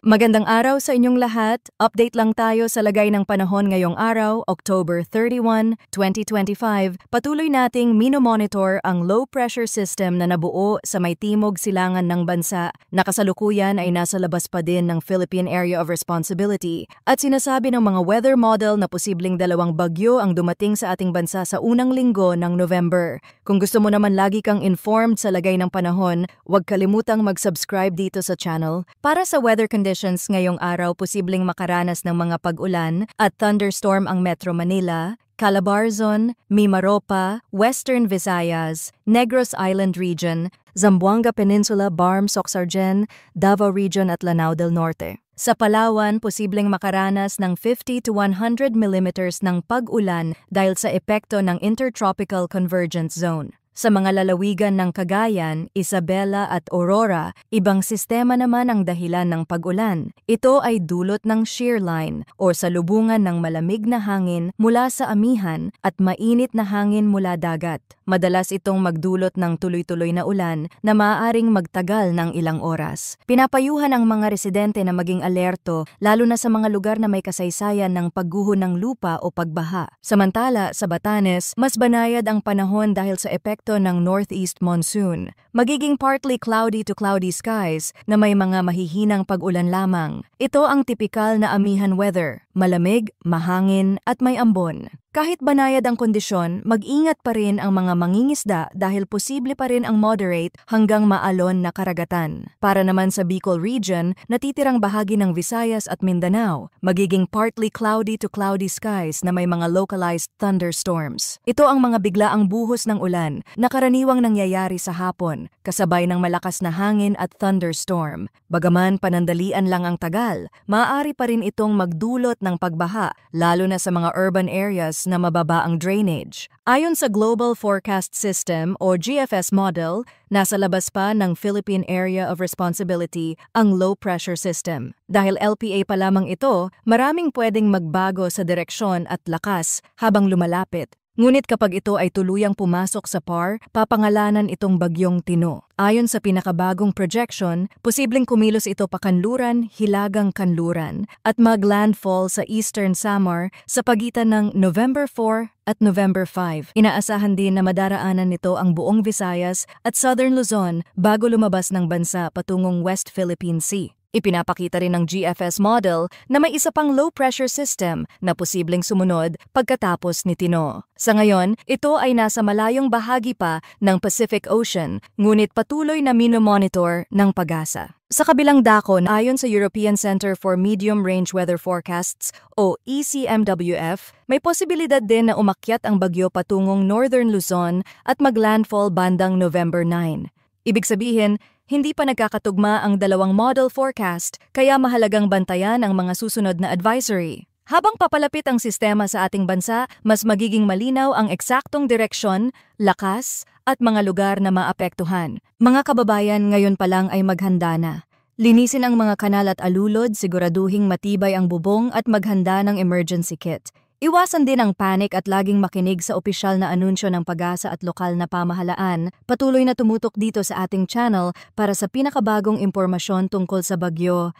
Magandang araw sa inyong lahat. Update lang tayo sa lagay ng panahon ngayong araw, October 31, 2025. Patuloy nating minomonitor ang low pressure system na nabuo sa may timog silangan ng bansa na kasalukuyan ay nasa labas pa din ng Philippine Area of Responsibility. At sinasabi ng mga weather model na posibleng dalawang bagyo ang dumating sa ating bansa sa unang linggo ng November. Kung gusto mo naman lagi kang informed sa lagay ng panahon, huwag kalimutang mag-subscribe dito sa channel. Para sa weather conditions ngayong araw, posibleng makaranas ng mga pag-ulan at thunderstorm ang Metro Manila, Calabarzon, Mimaropa, Western Visayas, Negros Island Region, Zamboanga Peninsula, Barm, Soxargen, Davao Region at Lanao del Norte. Sa Palawan, posibleng makaranas ng 50 to 100 millimeters ng pag-ulan dahil sa epekto ng Intertropical Convergence Zone. Sa mga lalawigan ng Cagayan, Isabela at Aurora, ibang sistema naman ang dahilan ng pag-ulan. Ito ay dulot ng shear line o salubungan ng malamig na hangin mula sa amihan at mainit na hangin mula dagat. Madalas itong magdulot ng tuloy-tuloy na ulan na maaaring magtagal ng ilang oras. Pinapayuhan ang mga residente na maging alerto lalo na sa mga lugar na may kasaysayan ng pagguho ng lupa o pagbaha. Samantala, sa Batanes, mas banayad ang panahon dahil sa epekto ng northeast monsoon. Magiging partly cloudy to cloudy skies na may mga mahihinang pag-ulan lamang. Ito ang tipikal na amihan weather, malamig, mahangin at may ambon. Kahit banayad ang kondisyon, mag-ingat pa rin ang mga mangingisda dahil posible pa rin ang moderate hanggang maalon na karagatan. Para naman sa Bicol Region, natitirang bahagi ng Visayas at Mindanao, magiging partly cloudy to cloudy skies na may mga localized thunderstorms. Ito ang mga biglaang buhos ng ulan na karaniwang nangyayari sa hapon, kasabay ng malakas na hangin at thunderstorm. Bagaman panandalian lang ang tagal, maaari pa rin itong magdulot ng pagbaha, lalo na sa mga urban areas na mababa ang drainage. Ayon sa Global Forecast System o GFS model, nasa labas pa ng Philippine Area of Responsibility ang low pressure system. Dahil LPA pa lamang ito, maraming pwedeng magbago sa direksyon at lakas habang lumalapit. Ngunit kapag ito ay tuluyang pumasok sa PAR, papangalanan itong bagyong Tino. Ayon sa pinakabagong projection, posibleng kumilos ito pakanluran, hilagang kanluran, at mag-landfall sa Eastern Samar sa pagitan ng November 4 at November 5. Inaasahan din na madaraanan nito ang buong Visayas at Southern Luzon bago lumabas ng bansa patungong West Philippine Sea. Ipinapakita rin ng GFS model na may isa pang low-pressure system na posibleng sumunod pagkatapos ni Tino. Sa ngayon, ito ay nasa malayong bahagi pa ng Pacific Ocean, ngunit patuloy na minomonitor ng PAGASA. Sa kabilang dako, ayon sa European Center for Medium Range Weather Forecasts o ECMWF, may posibilidad din na umakyat ang bagyo patungong Northern Luzon at maglandfall bandang November 9. Ibig sabihin, hindi pa nagkakatugma ang dalawang model forecast kaya mahalagang bantayan ang mga susunod na advisory. Habang papalapit ang sistema sa ating bansa, mas magiging malinaw ang eksaktong direksyon, lakas at mga lugar na maapektuhan. Mga kababayan, ngayon pa lang ay maghanda na. Linisin ang mga kanal at alulod, siguraduhing matibay ang bubong at maghanda ng emergency kit. Iwasan din ang panic at laging makinig sa opisyal na anunsyo ng PAGASA at lokal na pamahalaan. Patuloy na tumutok dito sa ating channel para sa pinakabagong impormasyon tungkol sa bagyo.